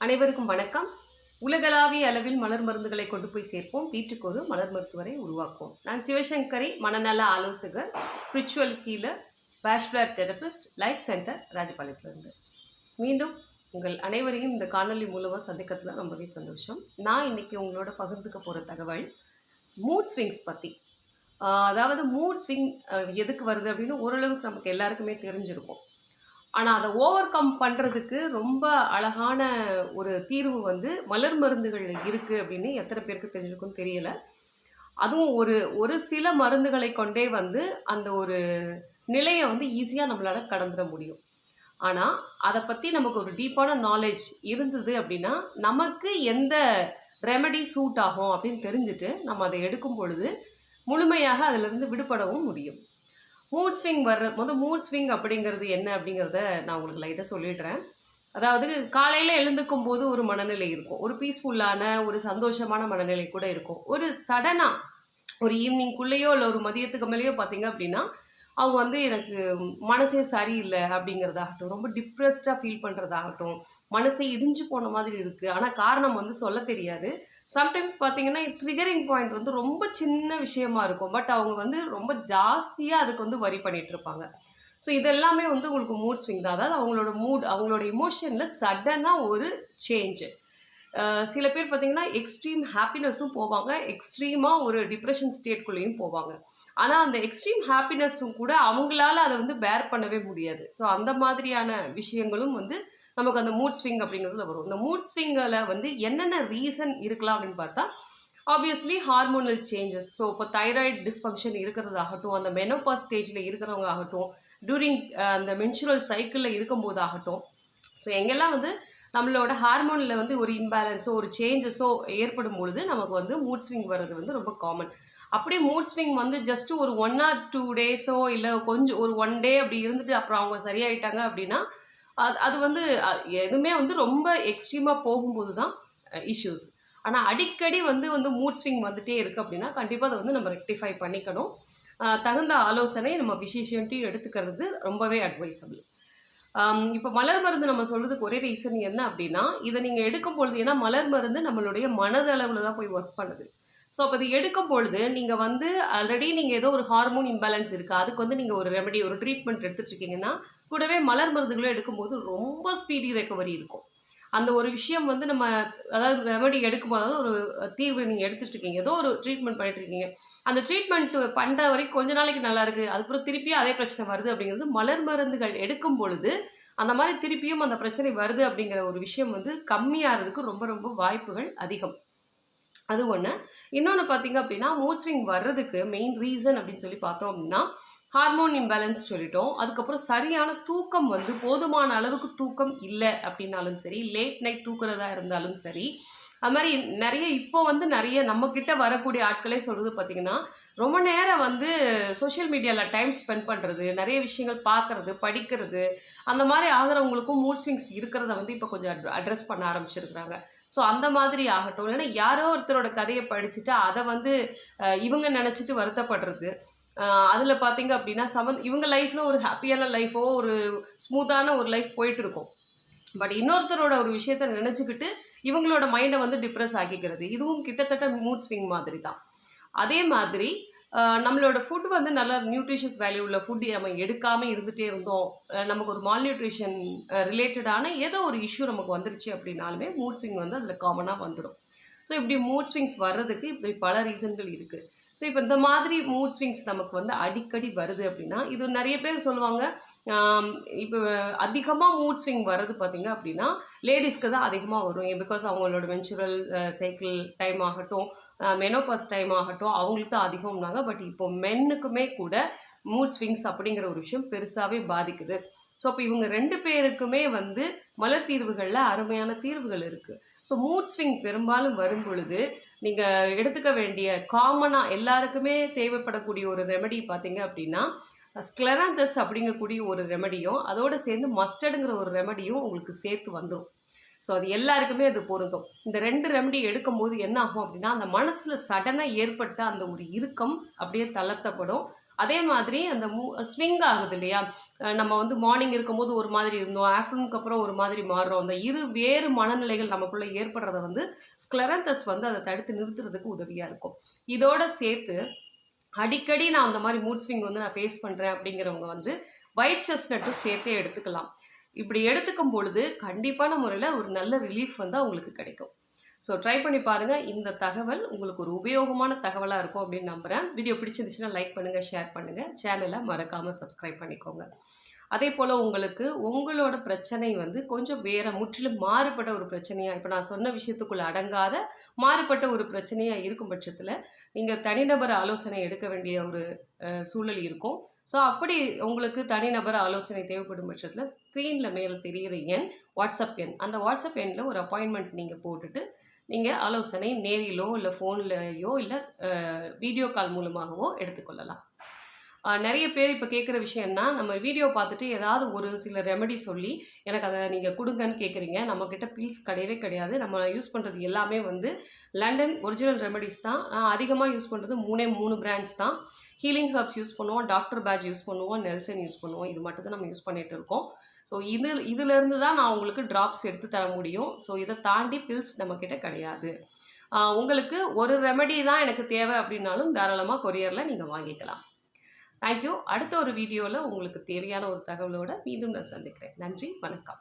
அனைவருக்கும் வணக்கம். உலகளாவிய அளவில் மலர் மருந்துகளை கொண்டு போய் சேர்ப்போம். வீட்டுக்கு ஒரு மலர் மருத்துவரை உருவாக்குவோம். நான் சிவசங்கரி, மனநல ஆலோசகர், spiritual healer, Bach flower therapist, life center, ராஜபாளையத்திலிருந்து. மீண்டும் உங்கள் அனைவரையும் இந்த காணொலி மூலமாக சந்திக்கிறதுல ரொம்பவே சந்தோஷம். நான் இன்னைக்கு உங்களோட பகிர்ந்துக்க போகிற தகவல் மூட் ஸ்விங்ஸ் பற்றி. அதாவது மூட் ஸ்விங் எதுக்கு வருது அப்படின்னு ஓரளவுக்கு நமக்கு எல்லாருக்குமே தெரிஞ்சிருக்கும். ஆனால் அதை ஓவர் கம் பண்ணுறதுக்கு ரொம்ப அழகான ஒரு தீர்வு மலர் மருந்துகள் இருக்குது அப்படின்னு எத்தனை பேருக்கு தெரிஞ்சிருக்குன்னு தெரியலை. அதுவும் ஒரு சில மருந்துகளை கொண்டே அந்த ஒரு நிலையை ஈஸியாக நம்மளால் கடந்துட முடியும். ஆனால் அதை பற்றி நமக்கு ஒரு டீப்பான நாலேஜ் இருந்தது அப்படின்னா நமக்கு எந்த ரெமெடி சூட் ஆகும் அப்படின்னு தெரிஞ்சுட்டு நம்ம அதை எடுக்கும் பொழுது முழுமையாக அதிலிருந்து விடுபடவும் முடியும். மூட் ஸ்விங் மூட் ஸ்விங் அப்படிங்கிறது என்ன அப்படிங்கிறத நான் உங்களுக்கு லைட்டாக சொல்லிடுறேன். அதாவது காலையில் எழுந்துக்கும் போது ஒரு மனநிலை இருக்கும், ஒரு பீஸ்ஃபுல்லான ஒரு சந்தோஷமான மனநிலை கூட இருக்கும். ஒரு சடனாக ஒரு ஈவினிங்குள்ளேயோ இல்லை ஒரு மதியத்துக்கு மேலேயோ பார்த்தீங்க அப்படின்னா அவங்க எனக்கு மனசே சரியில்லை அப்படிங்கிறதாகட்டும், ரொம்ப டிப்ரெஸ்டாக ஃபீல் பண்ணுறதாகட்டும், மனசை இடிஞ்சு போன மாதிரி இருக்குது, ஆனால் காரணம் சொல்ல தெரியாது. சம்டைம்ஸ் பார்த்தீங்கன்னா ட்ரிகரிங் பாயிண்ட் ரொம்ப சின்ன விஷயமா இருக்கும், பட் அவங்க ரொம்ப ஜாஸ்தியாக அதுக்கு வரி பண்ணிகிட்டு இருப்பாங்க. ஸோ இதெல்லாமே உங்களுக்கு மூட் ஸ்விங் தான். அதாவது அவங்களோட இமோஷனில் சடனாக ஒரு சேஞ்சு. சில பேர் பார்த்தீங்கன்னா எக்ஸ்ட்ரீம் ஹாப்பினஸும் போவாங்க, எக்ஸ்ட்ரீமாக ஒரு டிப்ரெஷன் ஸ்டேட்குள்ளேயும் போவாங்க. ஆனால் அந்த எக்ஸ்ட்ரீம் ஹாப்பினஸும் கூட அவங்களால அதை பேர் பண்ணவே முடியாது. ஸோ அந்த மாதிரியான விஷயங்களும் நமக்கு அந்த மூட் ஸ்விங் அப்படிங்கிறதுல வரும். இந்த மூட் ஸ்விங்கில் என்னென்ன ரீசன் இருக்கலாம் அப்படின்னு பார்த்தா, ஆப்வியஸ்லி ஹார்மோனல் சேஞ்சஸ். ஸோ இப்போ தைராய்டு டிஸ்ஃபங்க்ஷன் இருக்கிறதாகட்டும், அந்த மெனோபாஸ் ஸ்டேஜில் இருக்கிறவங்க ஆகட்டும், டூரிங் அந்த மென்சுரல் சைக்கிளில் இருக்கும்போது ஆகட்டும், ஸோ எங்கெல்லாம் நம்மளோட ஹார்மோனில் ஒரு இம்பேலன்ஸோ ஒரு சேஞ்சஸோ ஏற்படும் பொழுது நமக்கு மூட் ஸ்விங் வர்றது ரொம்ப காமன். அப்படியே மூட் ஸ்விங் ஜஸ்ட் ஒரு 1 or 2 டேஸோ இல்லை கொஞ்சம் ஒரு 1 டே அப்படி இருந்துட்டு அப்புறம் அவங்க சரியாயிட்டாங்க அப்படின்னா அது எதுவுமே ரொம்ப எக்ஸ்ட்ரீமாக போகும்போது தான் இஷ்யூஸ். ஆனால் அடிக்கடி மூட் ஸ்விங் வந்துட்டே இருக்குது அப்படின்னா கண்டிப்பாக அதை நம்ம ரெக்டிஃபை பண்ணிக்கணும். தகுந்த ஆலோசனை நம்ம விசேஷத்தையும் எடுத்துக்கிறது ரொம்பவே அட்வைசபிள். இப்போ மலர் மருந்து நம்ம சொல்கிறதுக்கு ஒரே ரீசன் என்ன அப்படின்னா, இதை நீங்கள் எடுக்கும் பொழுது, ஏன்னா மலர் மருந்து நம்மளுடைய மனதளவில் தான் போய் ஒர்க் பண்ணுது. ஸோ அப்போ அது எடுக்கும் பொழுது நீங்கள் ஆல்ரெடி நீங்கள் ஏதோ ஒரு ஹார்மோன் இம்பேலன்ஸ் இருக்குது, அதுக்கு நீங்கள் ஒரு ரெமெடி ஒரு ட்ரீட்மெண்ட் எடுத்துகிட்ருக்கீங்கன்னா கூடவே மலர் மருந்துகளும் எடுக்கும்போது ரொம்ப ஸ்பீடி ரெக்கவரி இருக்கும். அந்த ஒரு விஷயம் நம்ம அதாவது ரெமெடி எடுக்கும்போது ஒரு தீர்வு நீங்கள் எடுத்துகிட்ருக்கீங்க, ஏதோ ஒரு ட்ரீட்மெண்ட் பண்ணிட்டுருக்கீங்க, அந்த ட்ரீட்மெண்ட் பண்ணுற வரைக்கும் கொஞ்ச நாளைக்கு நல்லா இருக்குது, அதுக்கப்புறம் திருப்பியும் அதே பிரச்சனை வருது அப்படிங்கிறது மலர் மருந்துகள் எடுக்கும் பொழுது அந்த மாதிரி திருப்பியும் அந்த பிரச்சனை வருது அப்படிங்கிற ஒரு விஷயம் கம்மியாகிறதுக்கு ரொம்ப ரொம்ப வாய்ப்புகள் அதிகம். அது ஒன்று. இன்னொன்று பார்த்தீங்க அப்படின்னா, மூட் ஸ்விங் வர்றதுக்கு மெயின் ரீசன் அப்படின்னு சொல்லி பார்த்தோம் அப்படின்னா, ஹார்மோன் இம்பேலன்ஸ் சொல்லிட்டோம். அதுக்கப்புறம் சரியான தூக்கம் போதுமான அளவுக்கு தூக்கம் இல்லை அப்படின்னாலும் சரி, லேட் நைட் தூக்குறதா இருந்தாலும் சரி, அது மாதிரி நிறைய இப்போ நிறைய நம்மக்கிட்ட வரக்கூடிய ஆட்களே சொல்கிறது பார்த்திங்கன்னா, ரொம்ப நேரம் சோஷியல் மீடியாவில் டைம் ஸ்பெண்ட் பண்ணுறது, நிறைய விஷயங்கள் பார்க்குறது, படிக்கிறது, அந்த மாதிரி ஆகிறவங்களுக்கும் மூட் ஸ்விங்ஸ் இருக்கிறத இப்போ கொஞ்சம் அட்ரஸ் பண்ண ஆரம்பிச்சிருக்கிறாங்க. ஸோ அந்த மாதிரி ஆகட்டும், இல்லைன்னா யாரோ ஒருத்தரோட கதையை படிச்சுட்டு அதை இவங்க நினச்சிட்டு வருத்தப்படுறது, அதில் பார்த்தீங்க அப்படின்னா இவங்க லைஃப்பில் ஒரு ஹாப்பியான லைஃபோ ஒரு ஸ்மூத்தான ஒரு லைஃப் போயிட்டு இருக்கும், பட் இன்னொருத்தரோட ஒரு விஷயத்த நினச்சிக்கிட்டு இவங்களோட மைண்டை டிப்ரெஸ் ஆக்கிக்கிறது, இதுவும் கிட்டத்தட்ட மூட் ஸ்விங் மாதிரி தான். அதே மாதிரி நம்மளோட ஃபுட் நல்லா நியூட்ரிஷியஸ் வேல்யூ உள்ள ஃபுட் நம்ம எடுக்காமல் இருந்துகிட்டே இருந்தோம், நமக்கு ஒரு மால் நியூட்ரிஷன் ரிலேட்டடான ஏதோ ஒரு இஷ்யூ நமக்கு வந்துருச்சு அப்படின்னாலுமே மூட் ஸ்விங் அதில் காமனாக வந்துடும். ஸோ இப்படி மூட் ஸ்விங்ஸ் வர்றதுக்கு இப்படி பல ரீசன்கள் இருக்குது. ஸோ இப்போ இந்த மாதிரி மூட் ஸ்விங்ஸ் நமக்கு அடிக்கடி வருது அப்படின்னா, இது நிறைய பேர் சொல்லுவாங்க, இப்போ அதிகமாக மூட் ஸ்விங் வர்றது பார்த்திங்க அப்படின்னா லேடிஸ்க்கு தான் அதிகமாக வரும். பிகாஸ் அவங்களோட மென்சுரல் சைக்கிள் டைம் ஆகட்டும், மெனோபாஸ் டைம் ஆகட்டும், அவங்களுக்கு தான் அதிகம்னாங்க. பட் இப்போ மென்னுக்குமே கூட மூட் ஸ்விங்ஸ் அப்படிங்கிற ஒரு விஷயம் பெருசாகவே பாதிக்குது. ஸோ அப்போ இவங்க 2 பேருக்குமே மலர் தீர்வுகளில் அருமையான தீர்வுகள் இருக்குது. ஸோ மூட் ஸ்விங் பெரும்பாலும் வரும் பொழுது நீங்கள் எடுத்துக்க வேண்டிய காமனாக எல்லாருக்குமே தேவைப்படக்கூடிய ஒரு ரெமெடி பார்த்தீங்க அப்படின்னா, ஸ்க்லெராந்தஸ் அப்படிங்கக்கூடிய ஒரு ரெமெடியும் அதோடு சேர்ந்து மஸ்டர்டுங்கிற ஒரு ரெமெடியும் உங்களுக்கு சேர்த்து வந்துடும். ஸோ அது எல்லாருக்குமே அது பொருந்தும். இந்த 2 ரெமெடி எடுக்கும்போது என்ன ஆகும் அப்படின்னா, அந்த மனசில் சடனாக ஏற்பட்ட அந்த ஒரு இறுக்கம் அப்படியே தளர்த்தப்படும். அதே மாதிரி அந்த ஸ்விங் ஆகுது இல்லையா, நம்ம வந்து மார்னிங் இருக்கும்போது ஒரு மாதிரி இருந்தோம், ஆஃப்டர்நூனுக்கு அப்புறம் ஒரு மாதிரி மாறுறோம். அந்த வேறு மனநிலைகள் நமக்குள்ளே ஏற்படுறத வந்து ஸ்க்ளெரந்தஸ் வந்து அதை தடுத்து நிறுத்துறதுக்கு உதவியாக இருக்கும். இதோட சேர்த்து அடிக்கடி நான் அந்த மாதிரி மூட் ஸ்விங் வந்து நான் ஃபேஸ் பண்ணுறேன் அப்படிங்கிறவங்க வந்து ஒயிட் செஸ்னட்டும் சேர்த்தே எடுத்துக்கலாம். இப்படி எடுத்துக்கும் பொழுது கண்டிப்பான முறையில் ஒரு நல்ல ரிலீஃப் வந்து அவங்களுக்கு கிடைக்கும். ஸோ ட்ரை பண்ணி பாருங்கள். இந்த தகவல் உங்களுக்கு ஒரு உபயோகமான தகவலாக இருக்கும் அப்படின்னு நம்புகிறேன். வீடியோ பிடிச்சிருந்துச்சுன்னா லைக் பண்ணுங்கள், ஷேர் பண்ணுங்கள், சேனலை மறக்காமல் சப்ஸ்கிரைப் பண்ணிக்கோங்க. அதே போல் உங்களுக்கு உங்களோட பிரச்சனை வந்து கொஞ்சம் வேறு முற்றிலும் மாறுபட்ட ஒரு பிரச்சனையாக, இப்போ நான் சொன்ன விஷயத்துக்குள்ளே அடங்காத மாறுபட்ட ஒரு பிரச்சனையாக இருக்கும் பட்சத்தில் நீங்கள் தனிநபர் ஆலோசனை எடுக்க வேண்டிய ஒரு சூழல் இருக்கும். ஸோ அப்படி உங்களுக்கு தனிநபர் ஆலோசனை தேவைப்படும் பட்சத்தில் ஸ்க்ரீனில் மேலே தெரிகிற எண் வாட்ஸ்அப் எண், அந்த வாட்ஸ்அப் எண்ணில் ஒரு அப்பாயின்மெண்ட் நீங்கள் போட்டுட்டு நீங்கள் ஆலோசனை நேரிலோ இல்லை ஃபோன்லையோ இல்லை வீடியோ கால் மூலமாகவோ எடுத்துக்கொள்ளலாம். நிறைய பேர் இப்போ கேட்குற விஷயம்னா, நம்ம வீடியோ பார்த்துட்டு ஏதாவது ஒரு சில ரெமெடி சொல்லி எனக்கு அதை நீங்கள் கொடுங்கன்னு கேட்குறீங்க. நம்மக்கிட்ட பில்ஸ் கிடையவே கிடையாது. நம்ம யூஸ் பண்ணுறது எல்லாமே வந்து லண்டன் ஒரிஜினல் ரெமெடிஸ் தான். நான் அதிகமாக யூஸ் பண்ணுறது 3 பிராண்ட்ஸ் தான். ஹீலிங் ஹர்ப்ஸ் யூஸ் பண்ணுவோம், டாக்டர் பேட்ச் யூஸ் பண்ணுவோம், நெல்சன் யூஸ் பண்ணுவோம். இது மட்டும் தான் நம்ம யூஸ் பண்ணிகிட்டு இருக்கோம். ஸோ இதிலேருந்து தான் நான் உங்களுக்கு ட்ராப்ஸ் எடுத்து தர முடியும். ஸோ இதை தாண்டி பில்ஸ் நம்மக்கிட்ட கிடையாது. உங்களுக்கு ஒரு ரெமெடி தான் எனக்கு தேவை அப்படின்னாலும் தாராளமாக கொரியரில் நீங்கள் வாங்கிக்கலாம். தேங்க்யூ. அடுத்த ஒரு வீடியோவில் உங்களுக்கு தேவையான ஒரு தகவலோடு மீண்டும் நான் சந்திக்கிறேன். நன்றி, வணக்கம்.